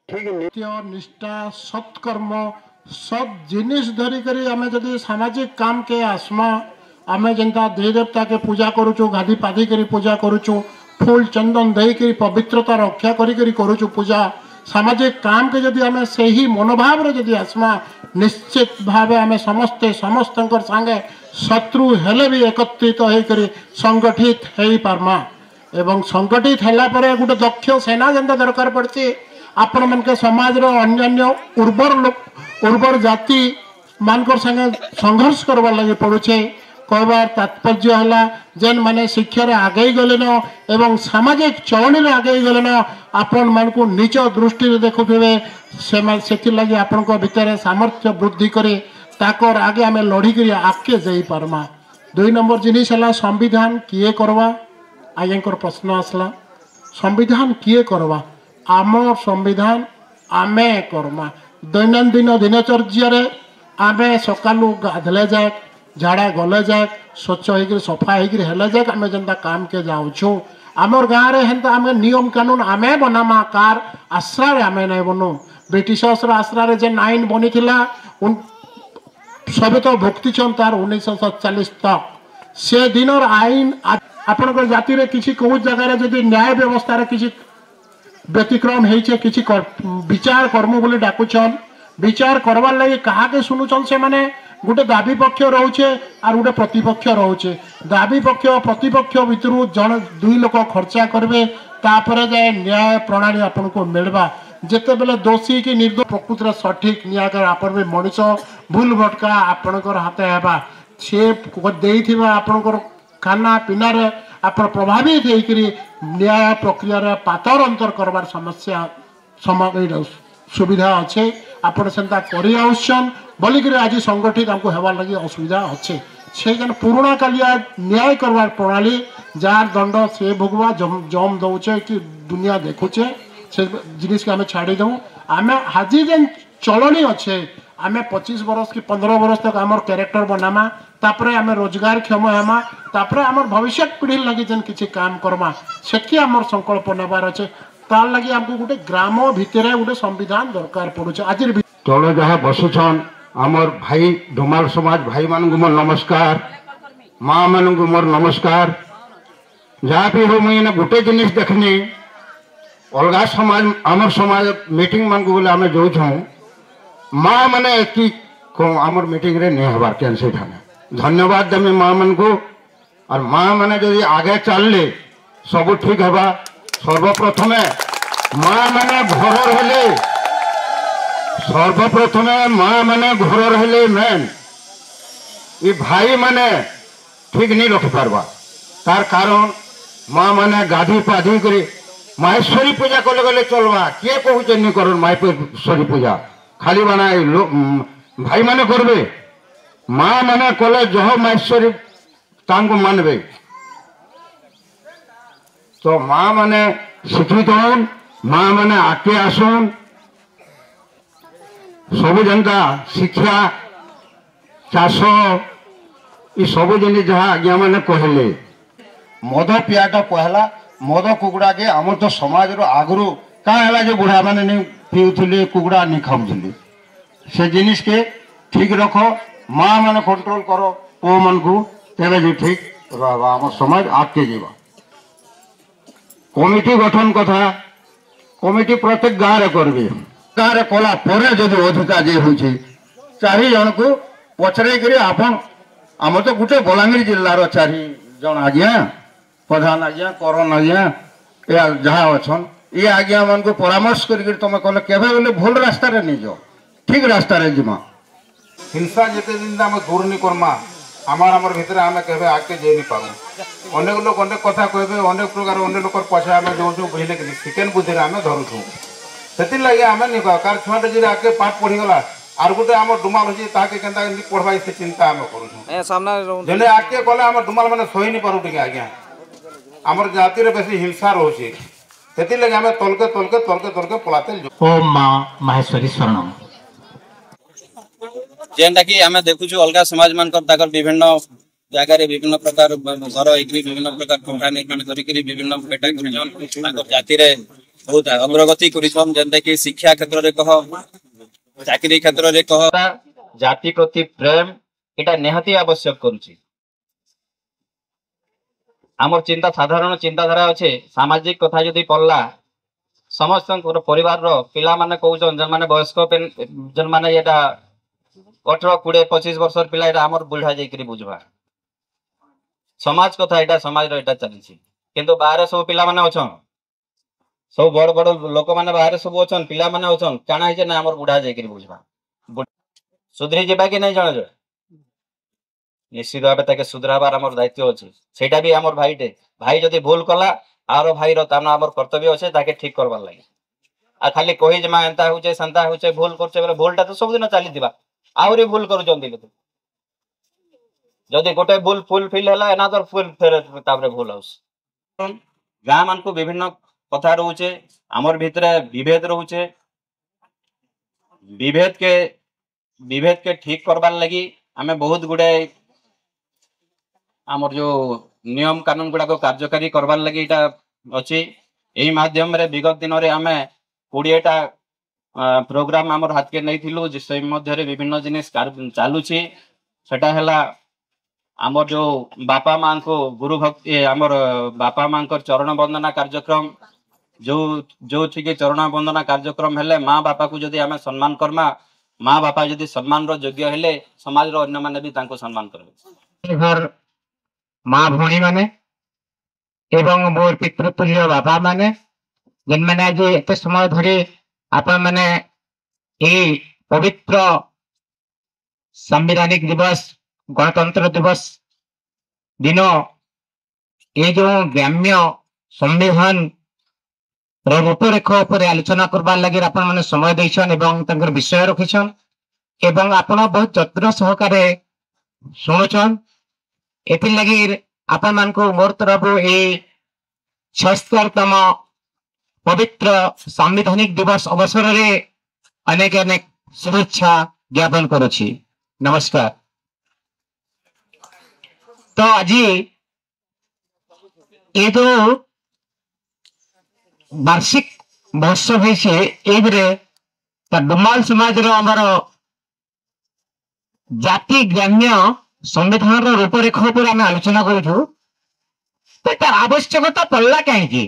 ठीक नित्य निष्ठा सत्कर्म सब जिनिस धरिक आम जदि सामाजिक काम के आसमा आम जेनता देवी देवता के पूजा करुचु गाधी पाधी कर पूजा करुचु फूल चंदन देकर पवित्रता रक्षा करुचु पूजा सामाजिक काम के जदि आम से ही मनोभाव जदि आसमा निश्चित भाव आम समस्ते समस्त संगे शत्रु हेले भी एकत्रित होकर संगठित हो पार्मा एवं संगठित है गोटे दक्ष सेना जेनता दरकार पड़ती आपण मन के समाज अन्य उर्वर जाति मानकर संगे संघर्ष करवार लगे पड़ुछे कहबार तात्पर्य है जेन माने शिक्षार आगे गले न एवं सामाजिक चलनी आगे गले न आपण मान को नीच दृष्टि देखुवे से लगे आपण भितर सामर्थ्य वृद्धि करे ताकर आगे आम लड़िक आगे जा पार्मा। 2 नंबर जिनिस है संविधान किए करवा आज्ञा प्रश्न आसला संविधान किए करवा आम संविधान आमे करमा दैनंदिन दिनचर्या आमे सकालू गाधले जाए झाड़ा गले जाए स्वच्छ हो सफा होले जाए आम जनता काम के जाऊँ आमर गाँव में हेन्ता आम नियम कानून आमे बनामा कार आश्रा आमे नहीं बनू ब्रिटिश आश्रा जेन आईन बनी सब तो भुक्ति तार 1947 तक से दिन आईन आपण जाति किसी कौ जगार जदि न्याय व्यवस्था किसी व्यतिक्रम होइछे किसी विचार कर्म बोली डाकुछन विचार करवार लगे कहा के सुनुछन से माने गोटे दाबी पक्ष रोचे और गोटे प्रतिपक्ष रोचे दाबी पक्ष प्रतिपक्ष भितर जन 2 लोक खर्चा करेंगे तापर जाए न्याय प्रणाली आपन को मिलवा जिते बेले दोषी कि निर्दोष प्रकृत सठिक न्याय आपण भी मनीष भूल भटका आपणकर हाथ हेबा से देइथिबा आपणकर खाना पीना रे आप प्रभावित होकर न्याय प्रक्रिया पातर अंतर करवार समस्या सुविधा अच्छे आपड़ से कर बोलिक आज संगठित आमको हेबार लगी असुविधा अच्छे से पुराणा कालिया न्याय करवार प्रणाली जार दंड से भोगवा जम दौचे कि दुनिया देखुचे से जिनिस के आम छाड़ी दू आम हाजी जेन चलनी अच्छे आम 25 वर्ष कि 15 वर्ष तक आमर कैरेक्टर बनामा तापरे आम रोजगार क्षम हेमा तापरे आमर भविष्य पीढ़ी लगी जेन किसी काम करमा सेठी आमर संकल्प नेबार अच्छे तार लगी आमको गोटे ग्राम भितर गोटे संविधान दरकार पड़ुचे आज तले जहाँ बसुछन आमर भाई डोमाल समाज भाई मान मोर नमस्कार माँ मान मोर नमस्कार जहाँ भी हो मुझे गोटे जिनिस देखनी अलग समाज आमर समाज मीटिंग मान को बोले आम जो माँ मैंने आमर मीटिंग रे नहीं हबार कैंसिल थाने धन्यवाद देमी माँ मन को और माँ मैंने जदि आगे चलले सब ठीक हवा सर्वप्रथम माँ मैंने घर रहे सर्वप्रथम माँ मैंने घर रहे मेन ये भाई मैंने ठीक नहीं रखी पारवा तार कारण माँ मैंने गाधी पाधी कर माहेश्वरी पूजा कले गले चलवा किए कहूचे नहीं कर माहेश्वरी पूजा खाली बना भाई माने करबे माँ मैंने कले जह माहेश्वरी तांको मानबे तो माँ मैंने शिक्षित हन माँ मैंने आके आसन सब जनता शिक्षा चाष ये सब जिन जहाँ आज्ञा मैंने कहले मद पियाटा कहला मद कुकुड़ा के आम तो समाज आगु क्या जो बुढ़ा मैंने नहीं पीउले कुकुड़ा नहीं खाऊली से जिनिस के ठीक रख माँ मैंने कंट्रोल कर पु मन को तेरे जो ठीक रहा आम समाज आगे जावा कमिटी गठन कथा कमिटी प्रत्येक गाँव में करेंगे गाँव में कला जदि अधिका जे हो 4 जन को पचर आपन आम तो गोटे बलांगीर जिलार 4 जन आज्ञा प्रधान आज्ञा करण आज्ञा या जहाँ अच्छन ये आज्ञा मान को परामर्श कर तुम कल के भूल रास्ता नहीं जाओ ठीक रास्ता जीमा हिंसा जिते दिन आम दूर नहीं करमा आमर भितर आम के आगे जाई नहीं पारू अनेक लोग अनेक कथा कहे अनेक प्रकार अनेक लोक पछे आम जो बुझे कि सेकेंड बुद्धि आम धरुछू से लगे आम नहीं कह कार छुआटे जी आगे पाठ पढ़ीगला आर गोटे आम डुमाल अच्छे ताके के पढ़वा से चिंता आम करूँ आगे कले आम डुमाल मैंने सही नहीं पारू टे आज्ञा आमर जाति रे बेसी हिंसा रोचे से लगे आम तलके तलके तलके तलके पलाते ओम माँ माहेश्वरी शरणम जेनटा कि आम देखुचु अलग समाज मान विभिन्न जगह विभिन्न प्रकार घर विभिन्न प्रकार कोठा निर्माण करी विभिन्न बेटा जाति बहुत अग्रगति करिछन जेंता कि शिक्षा क्षेत्र रे कह चाकरी क्षेत्र रे कह जाति प्रति प्रेम एटा निहाती आवश्यक करूची आमर चिंता साधारण चिंताधारा अच्छे सामाजिक कथा जदि पड़ला समस्त परिवार पिला माने कहउछन जन माने वयस्क जन माने एटा 18 20 25 वर्ष पिला एटा हमर बुढ़ा जाइकरी बुझबा समाज कथा एटा समाज रो एटा चलीछि किंतु बाहर सब पिला माने अछन सब बड़ बड़ लोक माने बाहर सब अछन पिला माने अछन काना हिजे ना हमर बुढ़ा जाइकरी बुझबा सुधरी जेबा कि नहीं जण जो निश्चित भाव ताके सुधराबार आमर दायित्व अच्छे सेटा भी आमर भाईटे भाई जदि भूल कला आर भाई तान आमर कर्तव्य अच्छे ताके ठीक करबार लगे आ खाली कही जे मा एंता होचे संता होचे भूल करछे बेले भूलटा तो सब दिन चली दिबा आउरी भूल करूचंती लोक जदि गोटे भूल फुलफिल हैला एना तो फुल फेर ताबरे भूल हाउस गाँ मान को विभिन्न कथा रहउचे आमर भितरे विभेद के ठीक करबार लगी आमे बहुत गुडे आमर जो नियम कानून गुड़ा को कार्यकारी करबार लगी इटा अच्छी यही माध्यम रे विगत दिन रे आमे 20टा प्रोग्राम आमर हाथ के नहीं थिलु जिस मध्य रे विभिन्न जिनिस चालुची सेटा हैला आमर जो बापा मां को गुरु भक्ति आमर बापा मां को चरण वंदना कार्यक्रम जो ठीक चरण वंदना कार्यक्रम हेले माँ बापा को जदि आमे सम्मान करमा माँ बापा जदि सम्मान रो योग्य हेले समाज रो अन्य माने भी तांको सम्मान करबे घर माँ भौणी माने एवं मोर पितृतुल्य बापा माने जिन मैंने आज एत समय धरी आपण मैंने ये पवित्र संवैधानिक दिवस गणतंत्र दिवस दिन ये जो ग्राम्य संविधान रूपरेख उपर आलोचना करबार लगे आपण मैंने समय देछन एवं तंकर विषय रखिछन एवं आपण बहुत यत्न सहकारे सुनुछन एथि लगी आपण मान को मोर तरफ ये 76तम पवित्र संवैधानिक दिवस अवसर रे अनेक अनेक शुभेच्छा ज्ञापन करुछि नमस्कार। तो आज ये जो वार्षिक महोत्सव है डुमाल समाज आमर जाति ग्राम्य संविधान रूपरेख पर आम आलोचना करूँ तो तार आवश्यकता पड़ला कहीं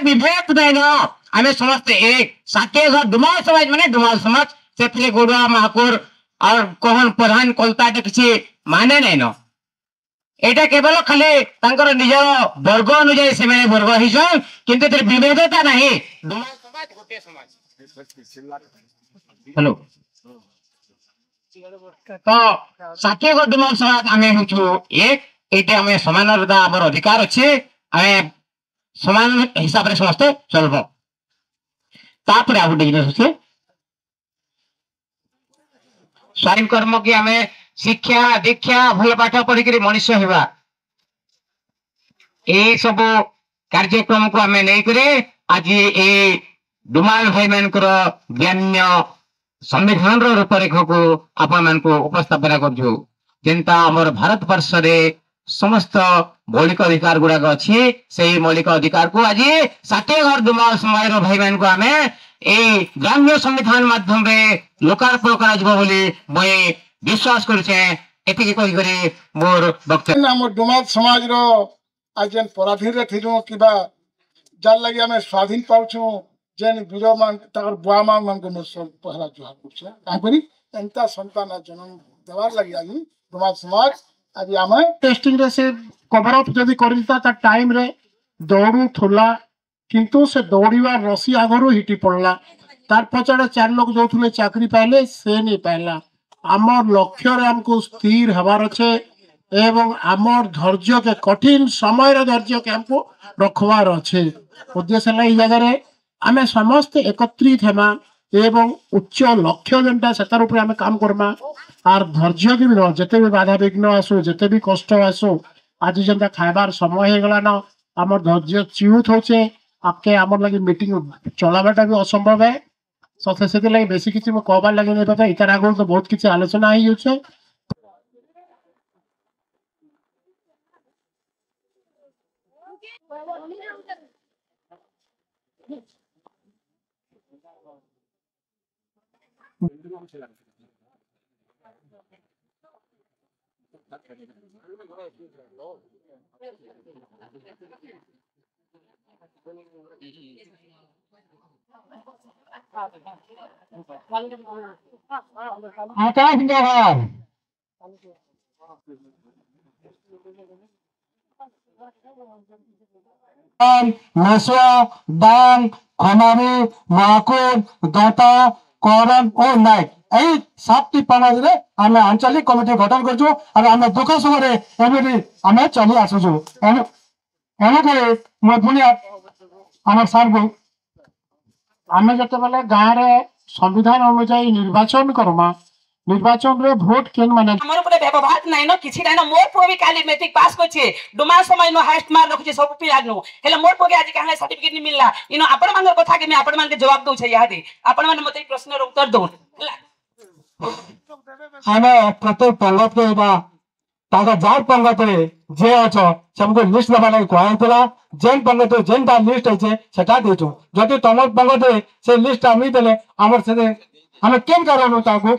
विभेद नहीं आम समस्ते एक साके घर डुमाल समाज माने डुमाल समाज से गोड़ुआ महाकुर और कहन प्रधान कलता किसी माने नहीं न एटा केवल खाली तांकर निजर वर्ग अनुसार से मैंने वर्ग हिसन किंतु विभेदता नहीं डुमाल समाज गोटे समाज हेलो तो साके घर डुमाल समाज आमे हुचु एक एटे आमे समानता हमर अधिकार अछि आमे समान हिसाब रे समस्त चलबो तापर आउ डिजिटल होचे स्वायं कर्म की आमे शिक्षा दीक्षा भल पाठ पढ़ी करी मनुष्य हेबा ए सब कार्यक्रम को आमे नै करे आज ए डुमाल भाई मानकर ज्ञान्य संविधान रूपरेख को आपण मान को उपस्थापना करजु जेंता हमर भारत वर्ष रे समस्त मौलिक अधिकार गुड़ाक अच्छी से मौलिक अधिकार को आज 60 घर डुमाल समाज भाई मान को आमे ए ग्राम्य संविधान माध्यम रे लोकार्पण करा जबो बोली मैं विश्वास करूछे एतिके कहि करी मोर वक्तव्य हमर डुमाल समाज रो आज जेन पराधीन रे थिलु किबा जान लगी हमें स्वाधीन पाउछु जेन वीर मान ताकर बुआ मान को मोर पहला जुहार करछे कापरी एंता संतान जन्म देवार लगी आज डुमाल समाज आज आमे टेस्टिंग रे से कवर अप जदी करता ता टाइम रे दौड़ू थोला किंतु से दौड़ीवा रसी आगरो हिटी पड़ला तार पछाड़े 4 लोग जोथुले चाकरी पाइले से नहीं पाइला आमर लक्ष्य रे हमको स्थिर हबार छे एवं आमर धैर्य के कठिन समय रे धैर्य के हमको रखवार छे उद्देश्य लाई जगह रे आमे समस्त एकत्रित हेमा एवं उच्च लक्ष्य जेनटा सेतार ऊपर आमे काम करमा आर धैर्य के भी जते भी बाधा विघ्न आसो जते भी कष्ट आसो आज जेनटा खाइबार समय हे गला न आमर धैर्य चिउत होचे आपके आमर लगी मीटिंग चलाबाटा भी असंभव है सथे सेते लगी बेसी किछि म कहबार लगी नै पता इतार आगो तो बहुत किछि आलोचना ही होचे আকাশ জোহার মেসো দাং খনারি মাকুর দাতা করণ ও নাইক এই 7টি পানারে ଆମେ ଆଞ୍ଚଳିକ କମିଟି ଗଠନ କରିଛୁ ଆଉ ଆମେ ଦୁଃଖ ସମୟରେ ଏମିତି ଆମେ ଚଲି ଆସୁଛୁ ଏଣୁକରି ମୁଁ ପୁଣି ଆମର ସାର୍ଙ୍କୁ ଆମେ ଯେତେବେଳେ ଗାଁରେ ସମ୍ବିଧାନ ଅନୁଯାୟୀ ନିର୍ବାଚନ କର୍ମା ନିର୍ବାଚନରେ ଭୋଟ କେନ୍ ମାନେ ଆମର ଉପରେ ବ୍ୟବହାର ନାହିଁ ନ କିଛି ନାହିଁ ମୋର ପୁଅ ବି କାଲି ମେଟ୍ରିକ ପାସ୍ କରିଛି ଡୁମା ସମୟ ନ ହାଇଷ୍ଟ ମାର୍କ ରଖିଛି ସବୁ ପିଲା ନୁ ହେଲେ ମୋର ପୁଅକେ ଆଜି କାହିଁ ସାର୍ଟିଫିକେଟ ନି ମିଳିଲା ଇନ ଆପଣ ମାନଙ୍କର କଥା କି ମୁଁ ଆପଣ ମାନଙ୍କୁ ଜବାବ ଦଉଛେ ଇହାଦେ ଆପଣ ମାନେ ମତେ এই ପ୍ରଶ୍ନର ଉତ୍ତର ଦଉନ ହେଲା ଆମେ ପ୍ରତ୍ୟେକ ପଙ୍ଗତରେ ବା ତାଙ୍କ ଯାର ପଙ୍ଗତରେ ଯେ ଅଛ ସେମାନଙ୍କୁ ଲିଷ୍ଟ ଦେବା ଲାଗି କୁହାଯାଇଥିଲା ଯେନ୍ ପଙ୍ଗତରେ ଯେନ୍ଟା ଲିଷ୍ଟ ହେଇଛେ ସେଟା ଦେଇଛୁ ଯଦି ତମ ପଙ୍ଗତରେ ସେ ଲିଷ୍ଟଟା ନେଇ ଦେଲେ ଆମର ସେ ଆମେ କେନ୍ କାରଣ ତାକୁ